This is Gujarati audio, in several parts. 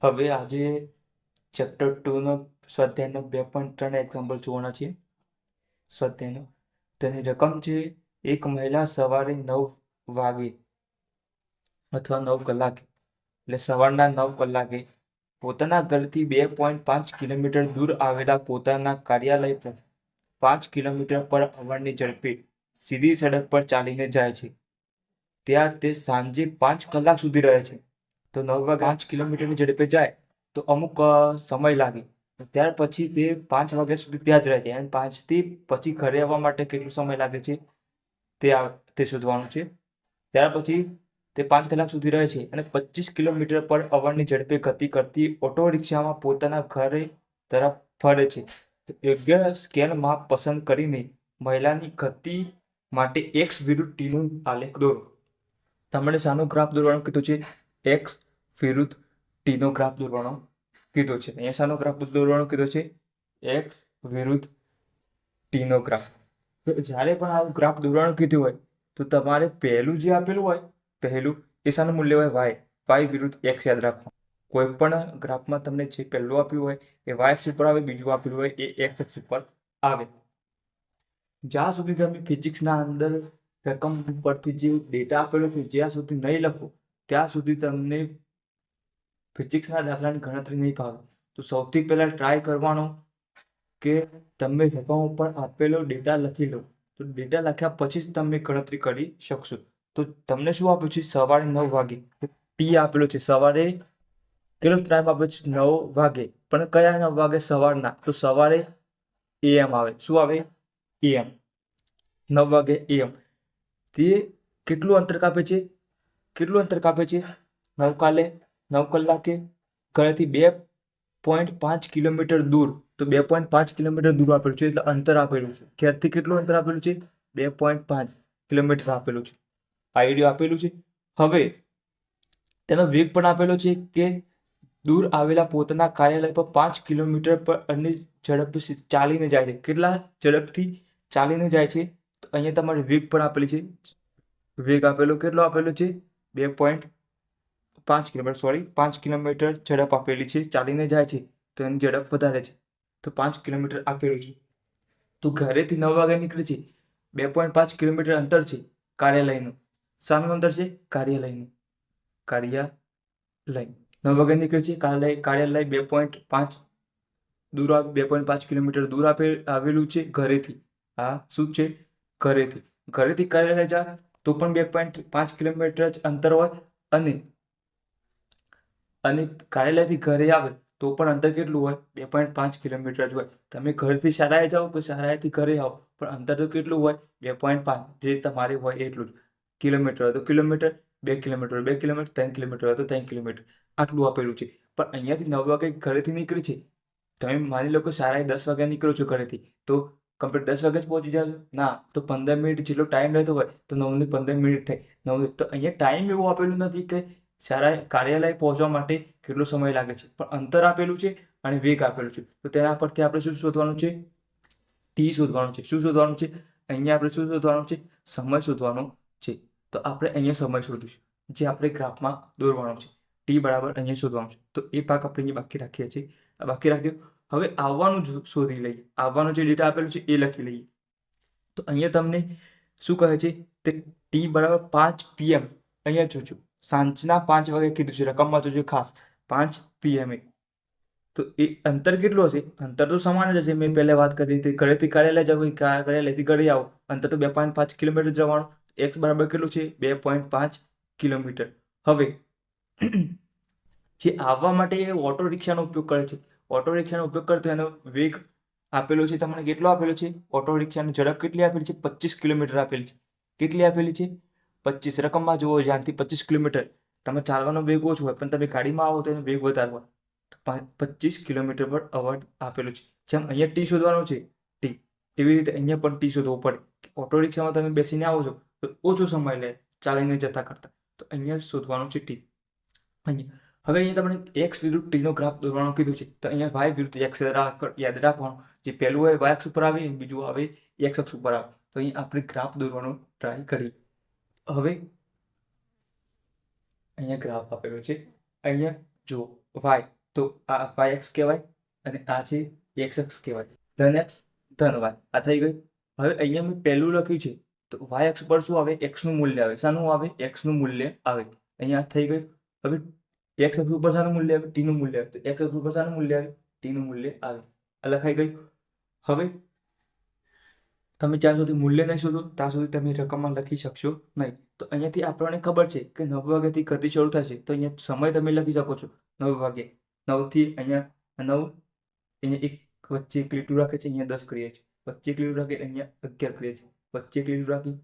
હવે આજે ચેપ્ટર 2નો સ્વાધ્યાયનો 2.3 એક્ઝામ્પલ જોવાના છે. સ્વાધ્યાયનો તેની રકમ છે, એક મહિલા સવારે 9 વાગે અથવા 9 કલાકે એટલે સવારના 9 કલાકે પોતાના ઘરથી 2.5 કિલોમીટર દૂર આવેલા પોતાના કાર્યાલય પર 5 કિલોમીટર પર અવારની ઝડપે સીધી સડક પર ચાલીને જાય છે. ત્યાં તે સાંજે 5 કલાક સુધી રહે છે. તો 9 વાગે 5 કિલોમીટરની ઝડપે જાય તો અમુક સમય લાગે. ત્યાર પછી તે 5 વાગ્યા સુધી ત્યાં જ રહે છે અને 5 થી પછી ઘરે આવવા માટે કેટલો સમય લાગે છે તે શોધવાનું છે. ત્યાર પછી તે 5 કલાક સુધી રહે છે અને 25 કિલોમીટર પર અવારની ઝડપે ગતિ કરતી ઓટો રિક્ષામાં પોતાના ઘરે તરફ ફરે છે. યોગ્ય સ્કેલ માપ પસંદ કરીને મહિલાની ગતિ માટે એક્સ વિરુદ્ધ ટીનું આલેખ દોરો. તમને શાનો ગ્રાફ દોરવાનું કીધું છે? એક્સ વિરુદ્ધ ટીનો ગ્રાફ દોરવાનો કીધો છે. અહીંયા શાનો ગ્રાફ દોરવાનો કીધો છે? એક્સ વિરુદ્ધ ટીનો ગ્રાફ. તો જ્યારે પણ આવું ગ્રાફ દોરવાનું કીધું હોય તો તમારે પહેલું જે આપેલું હોય પહેલું એ શાનું મૂલ્ય હોય? વાય વિરુદ્ધ એક્સ યાદ રાખવાનું. કોઈ પણ ગ્રાફમાં તમને જે પહેલું આપ્યું હોય એ વાય એક્સ ઉપર આવે, બીજું આપેલું હોય એ એક્સ એક્સ ઉપર આવે. જ્યાં સુધી તમે ફિઝિક્સના અંદર રકમ પરથી જે ડેટા આપેલો છે જ્યાં સુધી નહીં લખો ત્યાં સુધી તમને ફિઝિક્સના દાખલાની ગણતરી નહીં ફાવે. તો સૌથી પહેલાં ટ્રાય કરવાનો કે તમે રકમ ઉપર આપેલો ડેટા લખી લો. તો ડેટા લખ્યા પછી જ તમે ગણતરી કરી શકશો. તો તમને શું આપ્યું છે? સવારે 9 વાગે ટી આપેલો છે. સવારે કેટલો ટાઈમ આપ્યો છે? 9 વાગે. પણ કયા 9 વાગે? સવારના. તો સવારે AM આવે. શું આવે? AM. 9 વાગે AM. તે કેટલું અંતર કાપે છે? કેટલું અંતર કાપે છે? 9 કલાકે ઘરેથી 2.5 કિલોમીટર દૂર. તો 2.5 કિલોમીટર દૂર આપેલું છે એટલે અંતર આપેલું છે. ઘેરથી કેટલું અંતર આપેલું છે? 2.5 કિલોમીટર આપેલું છે. આઈડિયા આપેલું છે. હવે તેનો વેગ પણ આપેલો છે કે દૂર આવેલા પોતાના કાર્યાલય પર 5 કિલોમીટર પર અને ઝડપથી ચાલીને જાય છે. કેટલા ઝડપથી ચાલીને જાય છે? તો અહીંયા તમારે વેગ પણ આપેલી છે. વેગ આપેલો કેટલો આપેલો છે? 2.5 કિલોમીટર, સોરી 5 કિલોમીટર ઝડપ આપેલી છે. ચાલીને જાય છે તો એની ઝડપ વધારે છે. તો 5 કિલોમીટર આપેલું છે. તો ઘરેથી 9 વાગે નીકળે છે. 2.5 કિલોમીટર અંતર છે કાર્યાલયનું. શાનું અંતર છે? કાર્યાલયનું. કાર્યાલય 9 વાગે નીકળે છે. કાર્યાલય 2.5 દૂર 2.5 કિલોમીટર દૂર આવેલું છે ઘરેથી. આ શું છે? ઘરેથી. ઘરેથી કાર્યાલય જાય તો પણ 2.5 કિલોમીટર જ અંતર હોય અને કાર્યાલયથી ઘરે આવે તો પણ અંતર કેટલું હોય? 2.5 કિલોમીટર જ હોય. તમે ઘરથી શાળાએ જાઓ કે શાળાએથી ઘરે આવો પણ અંતર તો કેટલું હોય? 2.5. જે તમારે હોય એટલું જ. કિલોમીટર હોય તો કિલોમીટર, 2 કિલોમીટર હોય 2 કિલોમીટર, 3 કિલોમીટર હોય તો 3 કિલોમીટર. આટલું આપેલું છે. પણ અહીંયાથી 9 વાગે ઘરેથી નીકળી છે. તમે માની લો કે શાળાએ 10 વાગે નીકળો છો ઘરેથી તો કમ્પ્લીટ 10 વાગે જ પહોંચી જાવ? ના, તો 15 મિનિટ જેટલો ટાઈમ રહેતો હોય તો 9 ને 15 મિનિટ થાય. 9 તો અહીંયા ટાઈમ એવું આપેલું નથી કે કાર્યાલય પહોંચવા માટે કેટલો સમય લાગે છે, પણ અંતર આપેલું છે અને વેગ આપેલું છે. તો તેના પરથી આપણે શું શોધવાનું છે? ટી શોધવાનું છે. શું શોધવાનું છે? અહીંયા આપણે શું શોધવાનું છે? સમય શોધવાનો છે. તો આપણે અહીંયા સમય શોધીશું જે આપણે ગ્રાફમાં દોરવાનો છે. ટી બરાબર અહીંયા શોધવાનું છે. તો એ ભાગ આપણે અહીંયા બાકી રાખીએ છીએ. બાકી રાખ્યો. હવે આવવાનું શોધી લઈએ. આવવાનું જે ડેટા આપેલું છે એ લખી લઈએ. તો અહીંયા તમને શું કહે છે? તે ટી બરાબર 5 PM. અહીંયા જોજો, સાંજના 5 વાગે કીધું છે. રકમમાં જોજો ખાસ, 5 PM. તો એ અંતર કેટલું હશે? અંતર તો સમાન જ હશે. મેં પહેલા વાત કરી હતી ઘરેથી કાર્યાલય જાવ, કાર્યાલયથી ઘરે આવો, અંતર તો 2.5 કિલોમીટર જવાનું. એક્સ બરાબર કેટલું છે? 2.5 કિલોમીટર. હવે જે આવવા માટે એ ઓટો રિક્ષાનો ઉપયોગ કરે છે. ઓટો રિક્ષાનો ઉપયોગ કરતો એનો વેગ આપેલો છે તમને. કેટલો આપેલો છે? ઓટો રિક્ષાની ઝડપ કેટલી આપેલી છે? 25 કિલોમીટર આપેલી છે. કેટલી આપેલી છે? 25. રકમમાં જુઓ ધ્યાનથી. 25 કિલોમીટર. તમે ચાલવાનો વેગ ઓછો હોય પણ તમે ગાડીમાં આવો તો એનો વેગ વધારે હોય. 25 કિલોમીટર પર અવર આપેલું છે. જેમ અહીંયા ટી શોધવાનું છે ટી, એવી રીતે અહીંયા પણ ટી શોધવો પડે. ઓટો રિક્ષામાં તમે બેસીને આવો છો તો ઓછો સમય લે ચાલીને જતા કરતા. તો અહીંયા શોધવાનું છે ટી. અહીંયા હવે અહીંયા તમને એક્સ વિરુદ્ધ ટીનો ગ્રાફ દોરવાનું કીધું છે. તો અહીંયા વાય વિરુદ્ધ એક્સ યાદ રાખવાનું. જે પહેલું હોય વાય અક્ષ ઉપર આવે, બીજું આવે એક્સ અક્ષ ઉપર આવે. તો અહીંયા આપણે ગ્રાફ દોરવાનો ટ્રાય કરીએ. હવે અહીંયા ગ્રાફ આપેલો છે. અહીંયા જો વાય તો આ વાય એક્સ કહેવાય અને આ છે એક્સ એક્સ કહેવાય. ધન એક્સ ધન વાય આ થઈ ગઈ. હવે અહીંયા મેં પહેલું લખ્યું છે તો વાય એક્સ પર શું આવે? એક્સનું મૂલ્ય આવે. શાનું આવે? એક્સનું મૂલ્ય આવે. અહીંયા થઈ ગયું. હવે એક્સ અક્ષ ઉપર શાનું મૂલ્ય આવે? ટીનું મૂલ્ય આવે. તો એક્સ અક્ષ ઉપર શાનું મૂલ્ય આવે? ટીનું મૂલ્ય આવે. આ લખાઈ ગયું. હવે તમે જ્યાં સુધી મૂલ્ય નહીં શોધો ત્યાં સુધી તમે રકમમાં લખી શકશો નહીં. તો અહીંયાથી આપણને ખબર છે કે 9 વાગ્યાથી ગતિ શરૂ થશે. તો અહીંયા સમય તમે લખી શકો છો 9 વાગે. 9થી અહીંયા 9 અહીંયા એક વચ્ચે એક લીટું રાખે છે, અહીંયા 10 કરીએ છીએ. વચ્ચે એક લીટું રાખે અહીંયા 11 કરીએ છીએ. વચ્ચે એક લીટું રાખી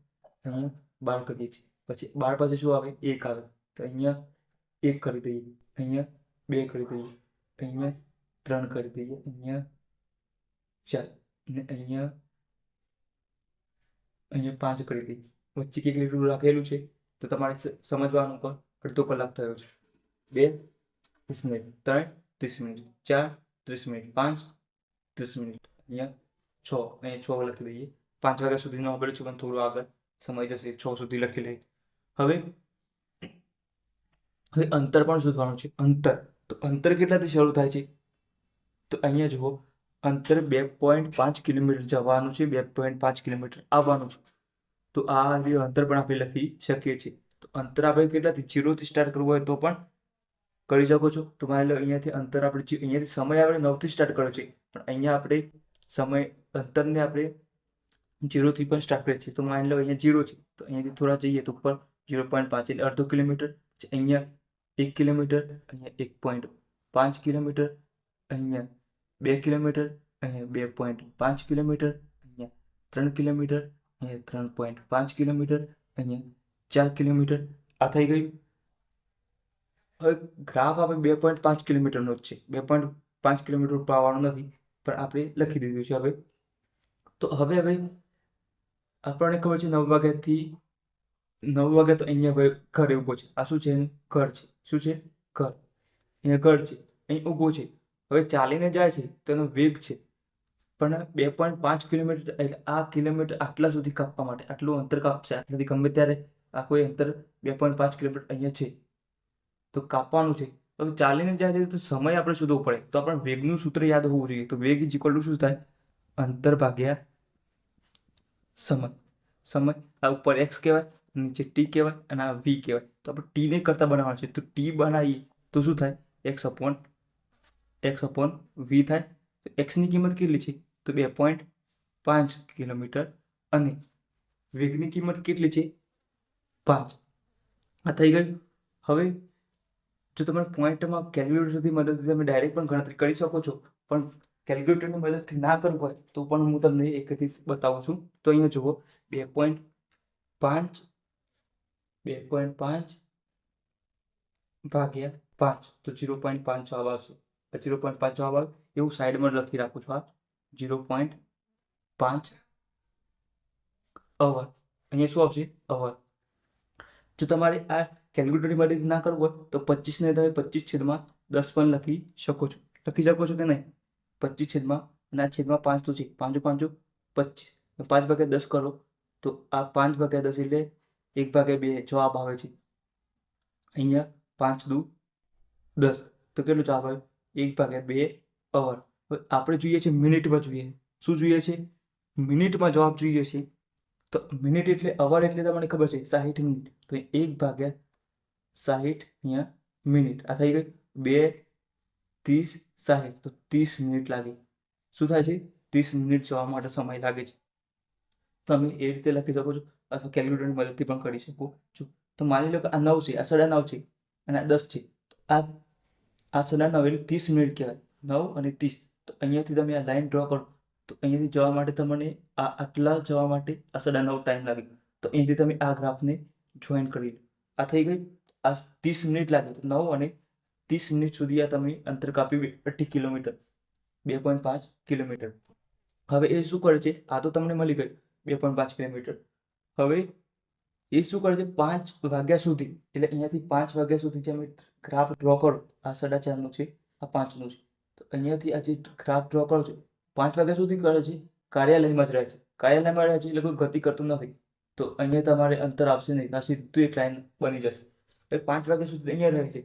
અહીંયા 12 કરીએ છીએ. પછી 12 પાસે શું આવે? 1 આવે. તો અહીંયા 1 કરી દઈએ, અહીંયા 2 કરી દઈએ, અહીંયા 3 કરી દઈએ, અહીંયા 4 અને અહીંયા 5 કરી દઈએ. વચ્ચે એક લીટું રાખેલું છે તો તમારે સમજવાનું કે અડધો કલાક થયો છે. 2 30 મિનિટ, 3 30 મિનિટ, 4 30 મિનિટ, 5 30 મિનિટ, અહીંયા 6, અહીંયા 6 લખી દઈએ. 5 વાગ્યા સુધીનો આપેલું છે પણ થોડું આગળ સમય જશે, 6 સુધી લખી લઈએ. હવે અંતર પણ શોધવાનું છે. તો અંતર કેટલાથી શરૂ થાય છે? તો અહીંયા જુઓ, અંતર 2.5 કિલોમીટર જવાનું છે, 2.5 કિલોમીટર આવવાનું છે. તો આ અંતર પણ આપણે લખી શકીએ છીએ. તો અંતર આપણે કેટલાથી? 0થી સ્ટાર્ટ કરવું હોય તો પણ કરી શકો છો. તો માની લો અહીંયાથી અંતર આપણે અહીંયાથી સમય આપણે 9થી સ્ટાર્ટ કર્યો છે, પણ અહીંયા આપણે સમય અંતરને આપણે 0થી પણ સ્ટાર્ટ કરીએ છીએ. તો માની લો અહીંયા 0 છે તો અહીંયાથી થોડા જઈએ તો ઉપર 0.5 એટલે અડધો કિલોમીટર. અહીંયા 1 કિલોમીટર, અહીંયા 1.5 કિલોમીટર, અહીંયા 2 કિલોમીટર, અહીંયા 2.5 કિલોમીટર, અહીંયા 3 કિલોમીટર, અહીંયા 3.5 કિલોમીટર, અહીંયા 4 કિલોમીટર. આ થઈ ગયું. હવે ગ્રાફ આપણે 2.5 કિલોમીટરનો જ છે, 2.5 કિલોમીટર ઉપર આવવાનું નથી, પણ આપણે લખી દીધું છે. હવે તો હવે આપણને ખબર છે 9 વાગ્યાથી 9 વાગ્યા તો અહીંયા ઘરે ઊભો છે. આ શું છે? ઘર છે. શું છે? ઘર. અહીંયા ઘર છે, અહીં ઊભો છે. હવે ચાલીને જાય છે તો એનો વેગ છે, પણ 2.5 કિલોમીટર એટલે આ કિલોમીટર આટલા સુધી કાપવા માટે આટલું અંતર કાપશે. આટલાથી ગમે ત્યારે આ કોઈ અંતર 2.5 કિલોમીટર અહીંયા છે તો કાપવાનું છે. હવે ચાલીને જાય છે તો સમય આપણે શોધવો પડે. તો આપણે વેગનું સૂત્ર યાદ હોવું જોઈએ. તો વેગ ઇઝ ઇક્વલ ટુ શું થાય? અંતર ભાગ્યા સમય. સમય આ ઉપર એક્સ કહેવાય, નીચે ટી કહેવાય અને આ વી કહેવાય. તો આપણે ટીને કરતા બનાવવાનું છે. તો ટી બનાવીએ તો શું થાય? એક્સ અપોન વી થાય. તો એક્સની કિંમત કેટલી છે? તો 2.5 કિલોમીટર અને વેગની કિંમત કેટલી છે? 5. આ થઈ ગયું. હવે જો તમે પોઈન્ટમાં કેલ્ક્યુલેટરની મદદથી તમે ડાયરેક્ટ પણ ગણતરી કરી શકો છો, પણ કેલ્ક્યુલેટરની મદદથી ના કરવું હોય તો પણ હું તમને એકથી બતાવું છું. તો અહીંયા જુઓ 2.5 ભાગ્યા 5 તો 0.5 જવાબ આવશે. 0.5 જવાબ આવે એવું સાઈડમાં લખી રાખું છું. આ 0.5 અવર. અહીંયા શું આવશે? અવર. જો તમારે આ કેલ્ક્યુલેટરની મદદથી ના કરવું હોય તો 25 ને તમે 25/10 પણ લખી શકો છો. લખી શકો છો કે નહીં? 25 અને આ છેદમાં 5 તો છે, 5 5 25. 5/10 કરો તો આ 5/10 એટલે 1/2 જવાબ આવે છે. અહીંયા 5 દુ 10 તો કેટલું જવાબ આવે? 1/2 અવર. હવે આપણે જોઈએ છે મિનિટમાં જોઈએ. શું જોઈએ છે? મિનિટમાં જવાબ જોઈએ છે. તો મિનિટ એટલે અવર એટલે તમને ખબર છે 60 મિનિટ. તો 1/60 અહીંયા મિનિટ. આ થઈ ગઈ 2 30 60 તો 30 મિનિટ લાગે. શું થાય છે? 30 મિનિટ જવા માટે સમય લાગે છે. તમે એ રીતે લખી શકો છો અથવા કેલ્ક્યુલેટરની મદદથી પણ કરી શકો છો. તો માની લો કે આ 9 છે, આ 9.5 છે અને આ 10 છે. તો આ 9.5 એટલે 30 મિનિટ કહેવાય. 9 અને 30. તો અહીંયાથી તમે આ લાઈન ડ્રો કરો તો અહીંયાથી જવા માટે તમને આટલા જવા માટે આ 9.5 ટાઈમ લાગે. તો અહીંયાથી તમે આ ગ્રાફને જોઈન કરી લો. આ થઈ ગઈ. આ 30 મિનિટ લાગે તો 9 અને 30 મિનિટ સુધી આ તમે અંતર કાપી 18 કિલોમીટર, 2.5 કિલોમીટર. હવે એ શું કરે છે? આ તો તમને મળી ગયું 2.5 કિલોમીટર. હવે એ શું કરે છે? 5 વાગ્યા સુધી એટલે અહીંયાથી 5 વાગ્યા સુધી જે અમે ગ્રાફ ડ્રો કરો, આ 4.5નું છે, આ 5નું છે. તો અહીંયાથી આ જે ગ્રાફ ડ્રો કરો છો 5 વાગ્યા સુધી કરે છે, કાર્યાલયમાં જ રહે છે. કાર્યાલયમાં રહે છે એટલે કોઈ ગતિ કરતું નથી. તો અહીંયા તમારે અંતર આવશે નહીં, આ સીધું એક લાઈન બની જશે. 5 વાગ્યા સુધી અહીંયા રહે છે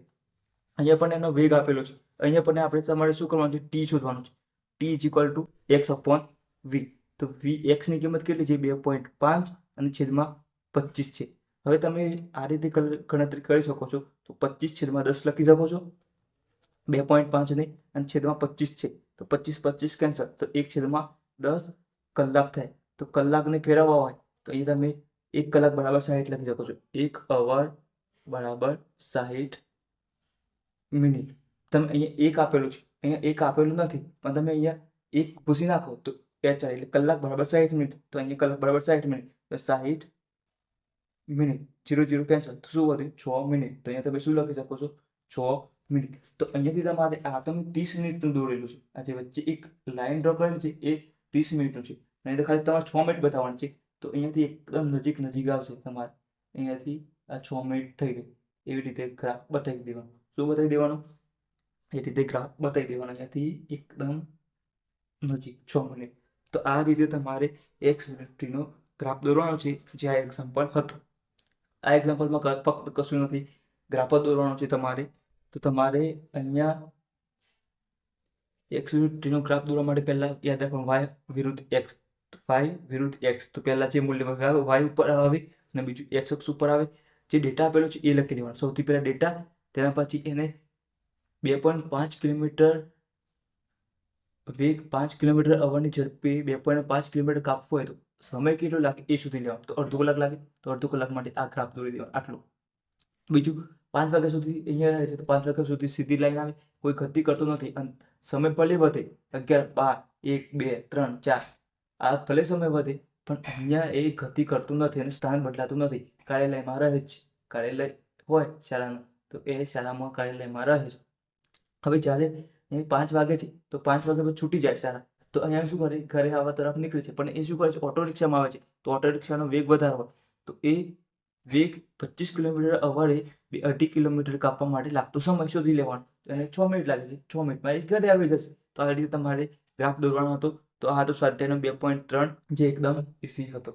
અહીંયા પણ એનો વેગ આપેલો છે. અહીંયા પણ આપણે તમારે શું કરવાનું છે, ટી શોધવાનું છે. T is equal to x upon v. તો વી એક્સની કિંમત કેટલી છે? 2.5 અને છેદમાં 25 છે. હવે તમે આ રીતે ગણતરી કરી શકો છો. તો 25/10 લખી શકો છો. 2.5 ને અને છેદમાં 25 છે, તો 25 કેન્સલ, તો 1/10 કલાક થાય. તો કલાકને ફેરવવા હોય તો અહીંયા તમે 1 કલાક બરાબર 60 લખી શકો છો. 1 અવર બરાબર 60 મિનિટ. તમે અહીંયા 1 આપેલું છે, અહીંયા 1 આપેલું નથી, પણ તમે અહીંયા 1 ભૂસી નાખો તો HR એટલે કલાક બરાબર 60 મિનિટ. તો અહીંયા કલાક બરાબર 60 મિનિટ, તો 60 મિનિટ. 0 કેન્સલ, તો શું વધ્યું? 6 મિનિટ. તો અહીંયા તમે શું લખી શકો છો? 6 મિનિટ. તો અહીંયાથી તમારે આ તમે 30 મિનિટનું દોરેલું છે. આ જે વચ્ચે એક લાઈન ડ્રો કરેલી છે એ 30 મિનિટનું છે. અને તો ખાલી તમારે 6 મિનિટ બતાવવાની છે. તો અહીંયાથી એકદમ નજીક આવશે તમારે. અહીંયાથી આ 6 મિનિટ થઈ ગઈ. એવી રીતે ગ્રાફ બતાવી દેવાનું. શું બતાવી દેવાનું? એ રીતે ગ્રાફ બતાવી દેવાનો. અહીંયાથી એકદમ નજીક 6 મિનિટ. તો આ રીતે તમારે એક્સ વેલોસિટીનો ગ્રાફ દોરવાનો છે, જે આ એક્ઝામ્પલ હતું. આ એક્ઝામ્પલમાં ફક્ત કશું નથી, ગ્રાફ જ દોરવાનો છે તમારે. તો તમારે અહીંયા એક્સ વેલોસિટીનો ગ્રાફ દોરવા માટે પહેલાં યાદ રાખવાનું વાય વિરુદ્ધ એક્સ. વાય વિરુદ્ધ એક્સ. તો પહેલાં જે મૂલ્ય વાય ઉપર આવે અને બીજું એક્સ અક્ષ ઉપર આવે. જે ડેટા આપેલો છે એ લખી દેવાનો. સૌથી પહેલાં ડેટા, તેના પછી એને 2.5 કિલોમીટર વેગ 5 કિલોમીટર અવરની ઝડપે 2.5 કિલોમીટર કાપવું હોય તો સમય કેટલો લાગે એ સુધી લેવાનું. તો અડધો કલાક લાગે, તો અડધો કલાક માટે આ ગ્રાફ દોરી દેવાનું. આટલું. બીજું 5 વાગ્યા સુધી અહીંયા રહે છે, તો 5 વાગ્યા સુધી સીધી લાઈન આવે, કોઈ ગતિ કરતો નથી અને સમય ભલે વધે 11, 12, 1, 2, 3, 4, આ ભલે સમય વધે પણ અહીંયા એ ગતિ કરતું નથી અને સ્થાન બદલાતું નથી. કાર્યાલયમાં રહે જ છે. કાર્યાલય હોય શાળાનું તો એ શાળામાં કાર્યાલયમાં રહે છે. હવે જ્યારે 5 વાગે છે તો 5 વાગ્યા પછી છૂટી જાય શાળા, તો અહીંયા શું કરે? ઘરે આવવા તરફ નીકળે છે. પણ એ શું કરે છે? ઓટો રિક્ષામાં આવે છે. તો ઓટો રિક્ષાનો વેગ વધારે હોય તો એ વેગ 25 કિલોમીટર અવરે 2.5 કિલોમીટર કાપવા માટે લાગતો સમય શોધી લેવાનો. એને 6 મિનિટ લાગે છે. 6 મિનિટમાં એ ઘરે આવી જશે. તો આ રીતે તમારે ગ્રાફ દોરવાનો હતો. તો આ હતો સ્વાધ્યાયનો 2.3, જે એકદમ ઇઝી હતો.